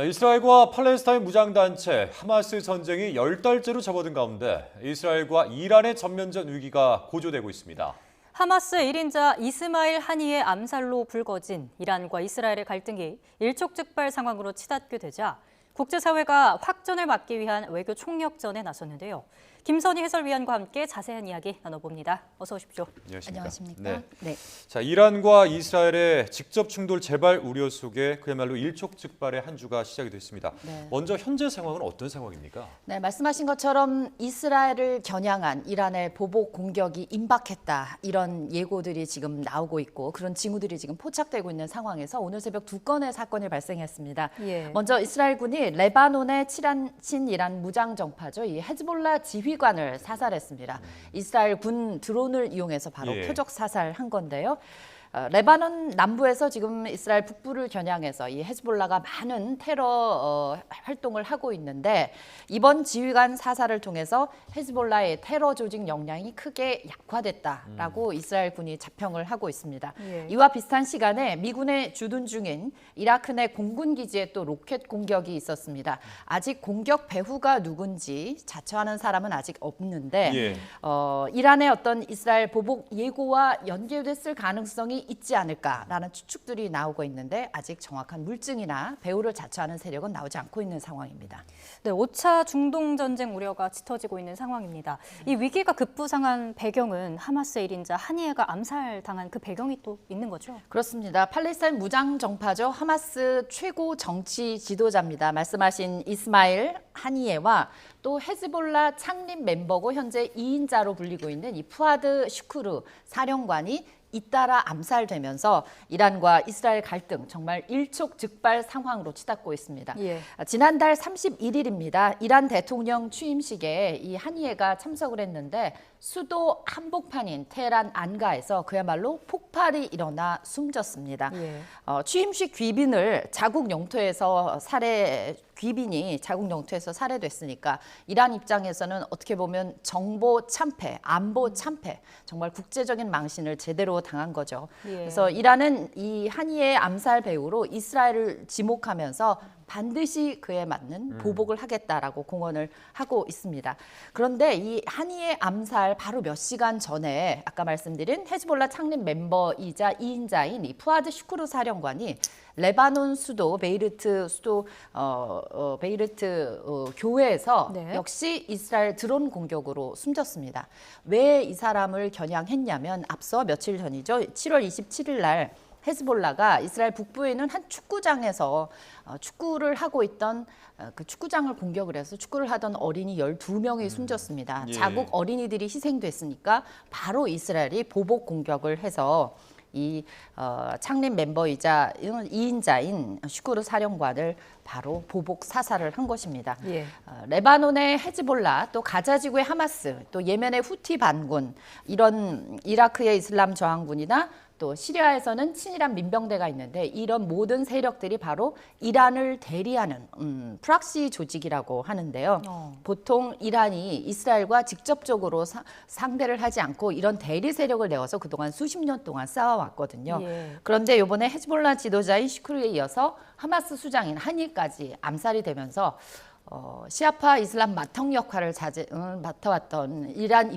이스라엘과 팔레스타인 무장단체 하마스 전쟁이 10달째로 접어든 가운데 이스라엘과 이란의 전면전 위기가 고조되고 있습니다. 하마스 1인자 이스마일 하니의 암살로 불거진 이란과 이스라엘의 갈등이 일촉즉발 상황으로 치닫게 되자 국제사회가 확전을 막기 위한 외교 총력전에 나섰는데요. 김선희 해설위원과 함께 자세한 이야기 나눠봅니다. 어서 오십시오. 안녕하십니까? 네. 자, 이란과 이스라엘의 직접 충돌 재발 우려 속에 그야말로 일촉즉발의 한 주가 시작이 됐습니다. 네. 먼저 현재 상황은 어떤 상황입니까? 네, 말씀하신 것처럼 이스라엘을 겨냥한 이란의 보복 공격이 임박했다. 이런 예고들이 지금 나오고 있고 그런 징후들이 지금 포착되고 있는 상황에서 오늘 새벽 2건의 사건이 발생했습니다. 예. 먼저 이스라엘군이 레바논의 친이란 무장 정파죠. 이 헤즈볼라 지휘관을 사살했습니다. 이스라엘 군 드론을 이용해서 바로 표적 사살한 건데요. 레바논 남부에서 지금 이스라엘 북부를 겨냥해서 이 헤즈볼라가 많은 테러 활동을 하고 있는데 이번 지휘관 사살을 통해서 헤즈볼라의 테러 조직 역량이 크게 약화됐다라고 이스라엘 군이 자평을 하고 있습니다. 예. 이와 비슷한 시간에 미군의 주둔 중인 이라크 내 공군 기지에 또 로켓 공격이 있었습니다. 아직 공격 배후가 누군지 자처하는 사람은 아직 없는데 이란의 어떤 이스라엘 보복 예고와 연계됐을 가능성이 있지 않을까라는 추측들이 나오고 있는데 아직 정확한 물증이나 배후를 자처하는 세력은 나오지 않고 있는 상황입니다. 네, 5차 중동 전쟁 우려가 짙어지고 있는 상황입니다. 이 위기가 급부상한 배경은 하마스 1인자 하니에가 암살당한 그 배경이 또 있는 거죠? 그렇습니다. 팔레스타인 무장 정파죠. 하마스 최고 정치 지도자입니다. 말씀하신 이스마일 하니에와 또 헤즈볼라 창립 멤버고 현재 2인자로 불리고 있는 이 푸아드 슈쿠르 사령관이 잇따라 암살되면서 이란과 이스라엘 갈등 정말 일촉즉발 상황으로 치닫고 있습니다. 예. 지난달 31일입니다. 이란 대통령 취임식에 이 하니에가 참석을 했는데 수도 한복판인 테헤란 안가에서 그야말로 폭발이 일어나 숨졌습니다. 예. 취임식 귀빈을 자국 영토에서 귀빈이 자국 영토에서 살해됐으니까 이란 입장에서는 어떻게 보면 정보 참패, 안보 참패, 정말 국제적인 망신을 제대로 당한 거죠. 예. 그래서 이란은 이 하니의 암살 배후로 이스라엘을 지목하면서 반드시 그에 맞는 보복을 하겠다라고 공언을 하고 있습니다. 그런데 이 하니의 암살 바로 몇 시간 전에 아까 말씀드린 헤즈볼라 창립 멤버이자 2인자인 이 푸아드 슈쿠르 사령관이 레바논 수도 베이르트 교회에서 네. 역시 이스라엘 드론 공격으로 숨졌습니다. 왜 이 사람을 겨냥했냐면 앞서 며칠 전이죠. 7월 27일 날 헤즈볼라가 이스라엘 북부에 있는 한 축구장에서 축구를 하고 있던 그 축구장을 공격을 해서 축구를 하던 어린이 12명이 숨졌습니다. 자국 어린이들이 희생됐으니까 바로 이스라엘이 보복 공격을 해서 이 창립 멤버이자 2인자인 슈쿠르 사령관을 바로 보복 사살을 한 것입니다. 예. 레바논의 헤즈볼라, 또 가자 지구의 하마스, 또 예멘의 후티 반군, 이런 이라크의 이슬람 저항군이나 또 시리아에서는 친이란 민병대가 있는데 이런 모든 세력들이 바로 이란을 대리하는 프락시 조직이라고 하는데요. 보통 이란이 이스라엘과 직접적으로 상대를 하지 않고 이런 대리 세력을 내어서 그동안 수십 년 동안 쌓아왔거든요. 예. 그런데 이번에 헤즈볼라 지도자인 슈크르에 이어서 하마스 수장인 하니까지 암살이 되면서 시아파 이슬람 마턱 역할을 맡아왔던 이란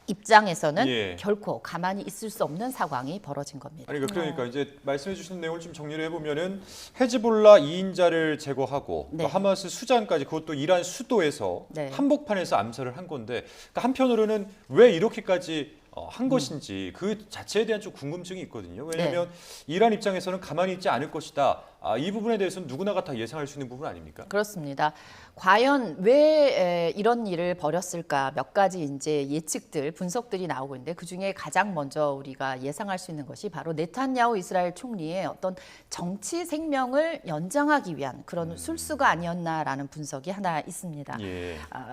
입장에서는 결코 가만히 있을 수 없는 상황이 벌어진 겁니다. 아니 그러니까 이제 말씀해 주신 내용을 좀 정리를 해보면은 헤즈볼라 2인자를 제거하고 또 하마스 수장까지 그것도 이란 수도에서 한복판에서 암살을 한 건데 그러니까 한편으로는 왜 이렇게까지 한 것인지 그 자체에 대한 좀 궁금증이 있거든요. 왜냐하면 이란 입장에서는 가만히 있지 않을 것이다. 이 부분에 대해서는 누구나가 다 예상할 수 있는 부분 아닙니까? 그렇습니다. 과연 왜 이런 일을 벌였을까 몇 가지 이제 예측들, 분석들이 나오고 있는데 그중에 가장 먼저 우리가 예상할 수 있는 것이 바로 네탄야후 이스라엘 총리의 어떤 정치 생명을 연장하기 위한 그런 술수가 아니었나라는 분석이 하나 있습니다.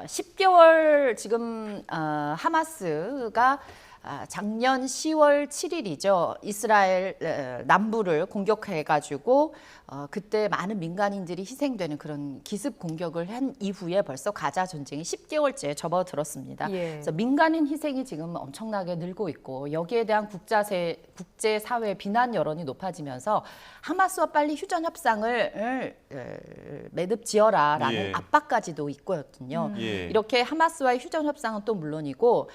10개월 지금 하마스가 작년 10월 7일이죠. 이스라엘 남부를 공격해가지고 그때 많은 민간인들이 희생되는 그런 기습 공격을 한 이후에 벌써 가자 전쟁이 10개월째 접어들었습니다. 그래서 민간인 희생이 지금 엄청나게 늘고 있고 여기에 대한 국제사회 비난 여론이 높아지면서 하마스와 빨리 휴전 협상을 매듭 지어라라는 압박까지도 있거든요. 이렇게 하마스와의 휴전 협상은 또 물론이고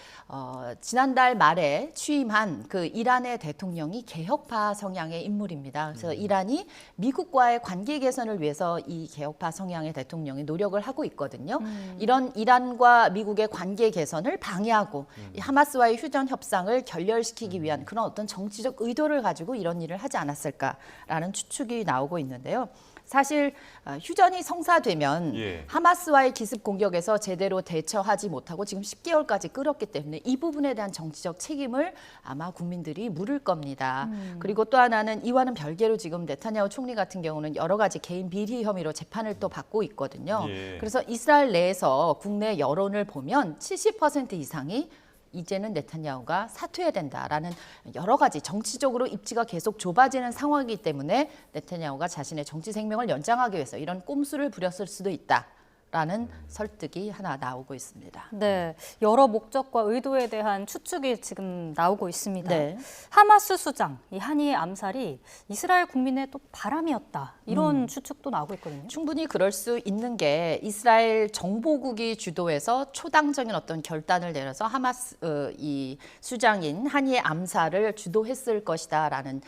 지난달 말에 취임한 그 이란의 대통령이 개혁파 성향의 인물입니다. 그래서 이란이 미국과의 관계 개선을 위해서 이 개혁파 성향의 대통령이 노력을 하고 있거든요. 이런 이란과 미국의 관계 개선을 방해하고 이 하마스와의 휴전 협상을 결렬시키기 위한 그런 어떤 정치적 의도를 가지고 이런 일을 하지 않았을까라는 추측이 나오고 있는데요. 사실 휴전이 성사되면 하마스와의 기습 공격에서 제대로 대처하지 못하고 지금 10개월까지 끌었기 때문에 이 부분에 대한 정치적 책임을 아마 국민들이 물을 겁니다. 그리고 또 하나는 이와는 별개로 지금 네타냐후 총리 같은 경우는 여러 가지 개인 비리 혐의로 재판을 또 받고 있거든요. 그래서 이스라엘 내에서 국내 여론을 보면 70% 이상이 이제는 네타냐후가 사퇴해야 된다라는 여러 가지 정치적으로 입지가 계속 좁아지는 상황이기 때문에 네타냐후가 자신의 정치 생명을 연장하기 위해서 이런 꼼수를 부렸을 수도 있다라는 설득이 하나 나오고 있습니다. 네, 여러 목적과 의도에 대한 추측이 지금 나오고 있습니다. 네. 하마스 수장, 이 한이의 암살이 이스라엘 국민의 또 바람이었다. 이런 추측도 나오고 있거든요. 충분히 그럴 수 있는 게 이스라엘 정보국이 주도해서 초당적인 어떤 결단을 내려서 하마스 이 수장인 한이의 암살을 주도했을 것이다라는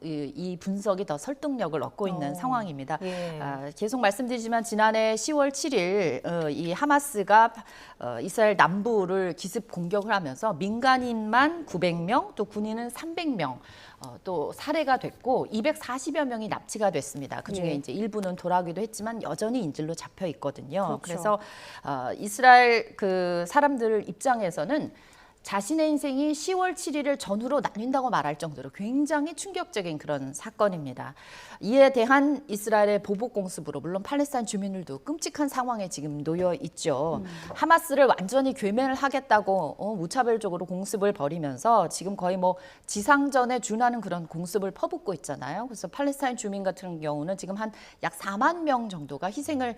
이 분석이 더 설득력을 얻고 있는 상황입니다. 계속 말씀드리지만 지난해 10월 7일 이 하마스가 이스라엘 남부를 기습 공격을 하면서 민간인만 900명, 또 군인은 300명 또 살해가 됐고 240여 명이 납치가 됐습니다. 그중에 이제 일부는 돌아오기도 했지만 여전히 인질로 잡혀 있거든요. 그래서 이스라엘 그 사람들 입장에서는 자신의 인생이 10월 7일을 전후로 나뉜다고 말할 정도로 굉장히 충격적인 그런 사건입니다. 이에 대한 이스라엘의 보복 공습으로 물론 팔레스타인 주민들도 끔찍한 상황에 지금 놓여 있죠. 하마스를 완전히 괴멸을 하겠다고 무차별적으로 공습을 벌이면서 지금 거의 뭐 지상전에 준하는 그런 공습을 퍼붓고 있잖아요. 그래서 팔레스타인 주민 같은 경우는 지금 한 약 4만 명 정도가 희생을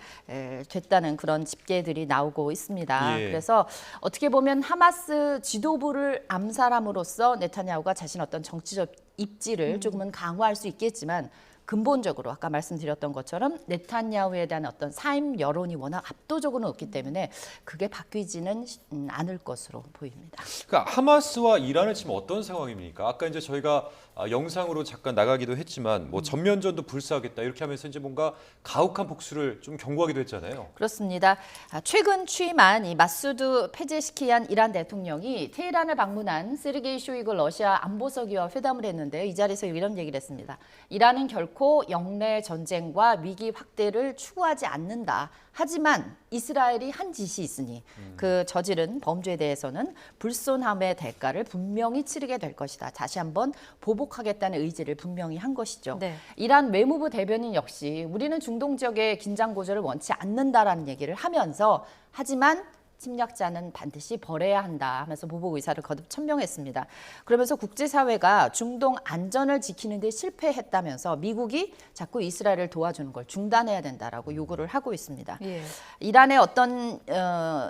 됐다는 그런 집계들이 나오고 있습니다. 그래서 어떻게 보면 하마스 지도부를 암살함으로써 네타냐후가 자신 어떤 정치적 입지를 조금은 강화할 수 있겠지만 근본적으로 아까 말씀드렸던 것처럼 네타냐후에 대한 어떤 사임 여론이 워낙 압도적으로 높기 때문에 그게 바뀌지는 않을 것으로 보입니다. 그러니까 하마스와 이란은 지금 어떤 상황입니까? 아까 이제 저희가 영상으로 잠깐 나가기도 했지만 뭐 전면전도 불사하겠다 이렇게 하면서 이제 뭔가 가혹한 복수를 좀 경고하기도 했잖아요. 그렇습니다. 최근 취임한 이 마수드 페제시키안 이란 대통령이 테헤란을 방문한 세르게이 쇼이그 러시아 안보서기와 회담을 했는데요. 이 자리에서 이런 얘기를 했습니다. 이란은 결코 영내 전쟁과 위기 확대를 추구하지 않는다. 하지만 이스라엘이 한 짓이 있으니 그 저지른 범죄에 대해서는 불손함의 대가를 분명히 치르게 될 것이다. 다시 한번 보복하겠다는 의지를 분명히 한 것이죠. 이란 외무부 대변인 역시 우리는 중동 지역의 긴장 고조를 원치 않는다라는 얘기를 하면서 하지만 침략자는 반드시 벌해야 한다 하면서 보복 의사를 거듭 천명했습니다. 그러면서 국제사회가 중동 안전을 지키는 데 실패했다면서 미국이 자꾸 이스라엘을 도와주는 걸 중단해야 된다라고 요구를 하고 있습니다. 이란의 어떤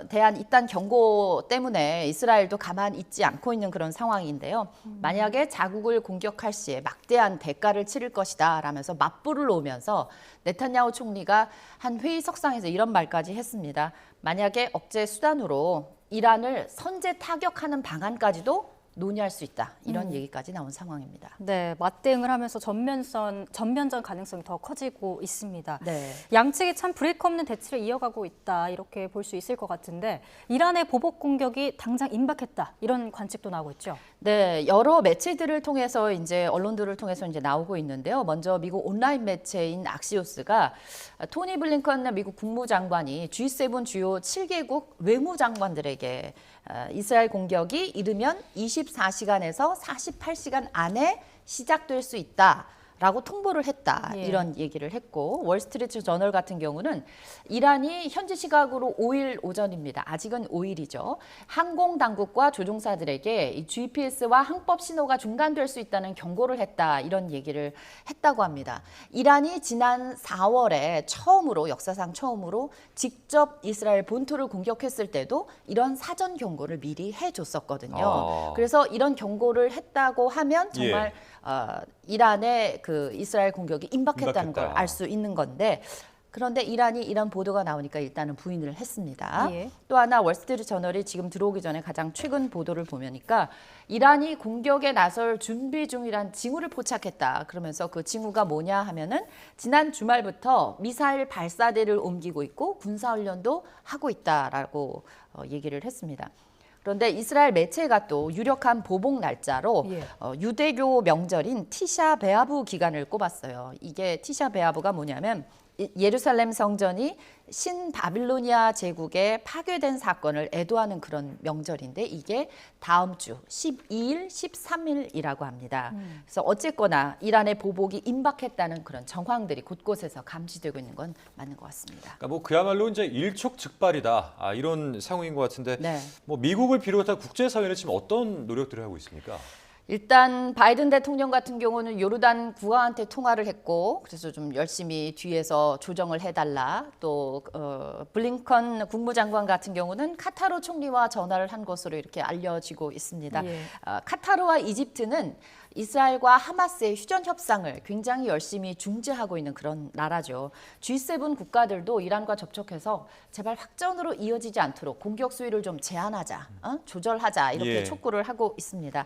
대한 이딴 경고 때문에 이스라엘도 가만히 있지 않고 있는 그런 상황인데요. 만약에 자국을 공격할 시에 막대한 대가를 치를 것이다 라면서 맞불을 놓으면서 네타냐후 총리가 한 회의석상에서 이런 말까지 했습니다. 만약에 억제 수단으로 이란을 선제 타격하는 방안까지도 논의할 수 있다. 이런 얘기까지 나온 상황입니다. 네, 맞대응을 하면서 전면전 가능성이 더 커지고 있습니다. 네. 양측이 참 브레이크 없는 대치를 이어가고 있다. 이렇게 볼 수 있을 것 같은데 이란의 보복 공격이 당장 임박했다. 이런 관측도 나오고 있죠. 네, 여러 매체들을 통해서 이제 언론들을 통해서 이제 나오고 있는데요. 먼저 미국 온라인 매체인 악시오스가 토니 블링컨 미국 국무장관이 G7 주요 7개국 외무장관들에게 이스라엘 공격이 이르면 24시간에서 48시간 안에 시작될 수 있다. 라고 통보를 했다. 예. 이런 얘기를 했고 월스트리트 저널 같은 경우는 이란이 현지 시각으로 5일 오전입니다. 아직은 5일이죠. 항공 당국과 조종사들에게 이 GPS와 항법 신호가 중단될 수 있다는 경고를 했다. 이런 얘기를 했다고 합니다. 이란이 지난 4월에 역사상 처음으로 직접 이스라엘 본토를 공격했을 때도 이런 사전 경고를 미리 해줬었거든요. 그래서 이런 경고를 했다고 하면 정말 이란의 그 이스라엘 공격이 임박했다는 걸 알 수 있는 건데 그런데 이란이 이런 보도가 나오니까 일단은 부인을 했습니다. 예. 또 하나 월스트리트 저널이 지금 들어오기 전에 가장 최근 보도를 보니까 이란이 공격에 나설 준비 중이란 징후를 포착했다. 그러면서 그 징후가 뭐냐 하면은 지난 주말부터 미사일 발사대를 옮기고 있고 군사훈련도 하고 있다라고 얘기를 했습니다. 그런데 이스라엘 매체가 또 유력한 보복 날짜로 예. 유대교 명절인 티샤 베아브 기간을 꼽았어요. 이게 티샤 베아브가 뭐냐면 예루살렘 성전이 신바빌로니아 제국에 파괴된 사건을 애도하는 그런 명절인데 이게 다음 주 12일, 13일이라고 합니다. 그래서 어쨌거나 이란의 보복이 임박했다는 그런 정황들이 곳곳에서 감지되고 있는 건 맞는 것 같습니다. 그러니까 뭐 그야말로 이제 일촉즉발이다. 이런 상황인 것 같은데 네. 뭐 미국을 비롯한 국제사회는 지금 어떤 노력들을 하고 있습니까? 일단 바이든 대통령 같은 경우는 요르단 국왕한테 통화를 했고 그래서 좀 열심히 뒤에서 조정을 해달라. 또 블링컨 국무장관 같은 경우는 카타르 총리와 전화를 한 것으로 이렇게 알려지고 있습니다. 예. 카타르와 이집트는 이스라엘과 하마스의 휴전 협상을 굉장히 열심히 중재하고 있는 그런 나라죠. G7 국가들도 이란과 접촉해서 제발 확전으로 이어지지 않도록 공격 수위를 좀 제한하자, 조절하자 이렇게 촉구를 하고 있습니다.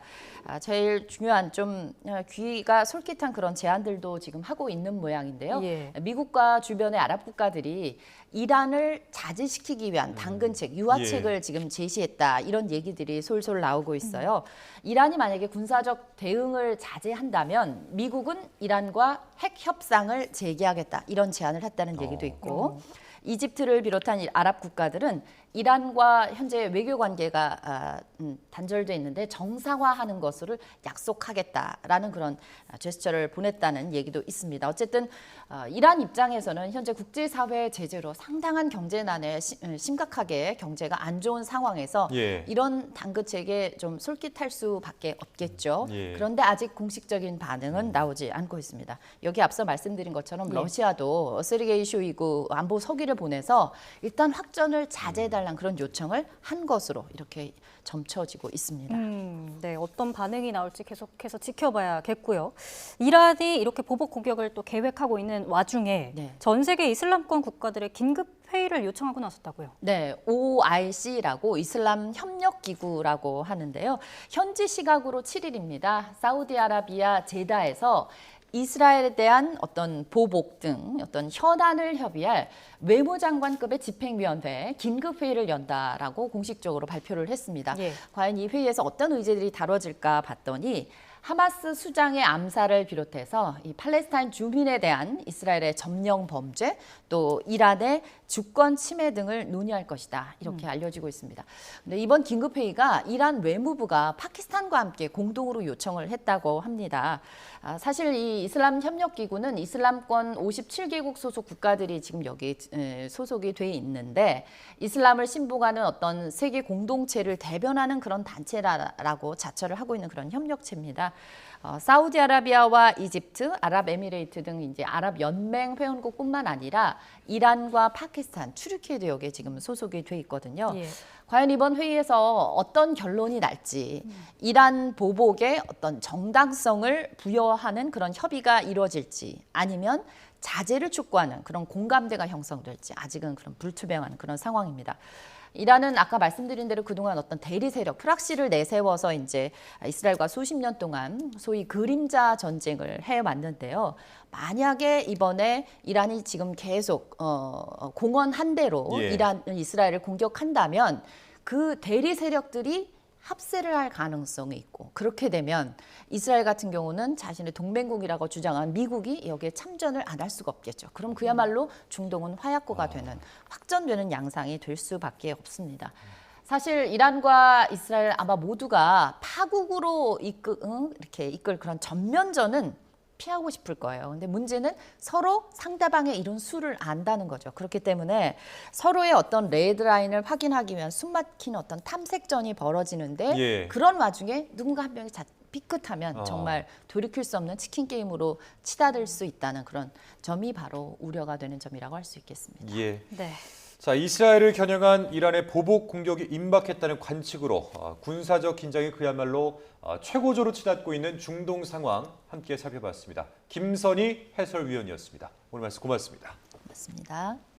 제일 중요한 좀 귀가 솔깃한 그런 제안들도 지금 하고 있는 모양인데요. 예. 미국과 주변의 아랍 국가들이 이란을 자제시키기 위한 당근책, 유화책을 지금 제시했다. 이런 얘기들이 솔솔 나오고 있어요. 이란이 만약에 군사적 대응을 자제한다면 미국은 이란과 핵 협상을 재개하겠다. 이런 제안을 했다는 얘기도 있고 이집트를 비롯한 아랍 국가들은 이란과 현재 외교 관계가 단절돼 있는데 정상화하는 것을 약속하겠다라는 그런 제스처를 보냈다는 얘기도 있습니다. 어쨌든 이란 입장에서는 현재 국제사회 제재로 상당한 경제난에 심각하게 경제가 안 좋은 상황에서 이런 당근책에 좀 솔깃할 수밖에 없겠죠. 그런데 아직 공식적인 반응은 나오지 않고 있습니다. 여기 앞서 말씀드린 것처럼 러시아도 세르게이 쇼이구 안보 서기를 보내서 일단 확전을 자제해달라는 그런 요청을 한 것으로 이렇게 점쳐지고 있습니다. 네, 어떤 반응이 나올지 계속해서 지켜봐야겠고요. 이란이 이렇게 보복 공격을 또 계획하고 있는 와중에 전 세계 이슬람권 국가들의 긴급 회의를 요청하고 나섰다고요? 네, OIC라고 이슬람 협력 기구라고 하는데요. 현지 시각으로 7일입니다. 사우디아라비아 제다에서 이스라엘에 대한 어떤 보복 등 어떤 현안을 협의할 외무장관급의 집행위원회 긴급회의를 연다라고 공식적으로 발표를 했습니다. 과연 이 회의에서 어떤 의제들이 다뤄질까 봤더니 하마스 수장의 암살을 비롯해서 이 팔레스타인 주민에 대한 이스라엘의 점령 범죄, 또 이란의 주권 침해 등을 논의할 것이다. 이렇게 알려지고 있습니다. 근데 이번 긴급회의가 이란 외무부가 파키스탄과 함께 공동으로 요청을 했다고 합니다. 사실 이 이슬람 협력기구는 이슬람권 57개국 소속 국가들이 지금 여기 소속이 돼 있는데 이슬람을 신봉하는 어떤 세계 공동체를 대변하는 그런 단체라고 자처를 하고 있는 그런 협력체입니다. 사우디아라비아와 이집트, 아랍에미레이트 등 이제 아랍 연맹 회원국뿐만 아니라 이란과 파키스탄, 튀르키예도 여기에 지금 소속이 돼 있거든요. 과연 이번 회의에서 어떤 결론이 날지, 이란 보복에 어떤 정당성을 부여하는 그런 협의가 이루어질지, 아니면 자제를 촉구하는 그런 공감대가 형성될지 아직은 그런 불투명한 그런 상황입니다. 이란은 아까 말씀드린 대로 그동안 어떤 대리 세력, 프락시를 내세워서 이제 이스라엘과 수십 년 동안 소위 그림자 전쟁을 해왔는데요. 만약에 이번에 이란이 지금 계속 공언한 대로 이스라엘을 공격한다면 그 대리 세력들이 합세를 할 가능성이 있고 그렇게 되면 이스라엘 같은 경우는 자신의 동맹국이라고 주장한 미국이 여기에 참전을 안 할 수가 없겠죠. 그럼 그야말로 중동은 화약고가 되는 확전되는 양상이 될 수밖에 없습니다. 사실 이란과 이스라엘 아마 모두가 파국으로 이끌 그런 전면전은 피하고 싶을 거예요. 근데 문제는 서로 상대방의 이룬 수를 안다는 거죠. 그렇기 때문에 서로의 어떤 레드라인을 확인하기 위한 숨막힌 어떤 탐색전이 벌어지는데 예. 그런 와중에 누군가 한 명이 삐끗하면 정말 돌이킬 수 없는 치킨 게임으로 치닫을 수 있다는 그런 점이 바로 우려가 되는 점이라고 할 수 있겠습니다. 예. 네. 자, 이스라엘을 겨냥한 이란의 보복 공격이 임박했다는 관측으로 군사적 긴장이 그야말로 최고조로 치닫고 있는 중동 상황 함께 살펴봤습니다. 김선희 해설위원이었습니다. 오늘 말씀 고맙습니다. 고맙습니다.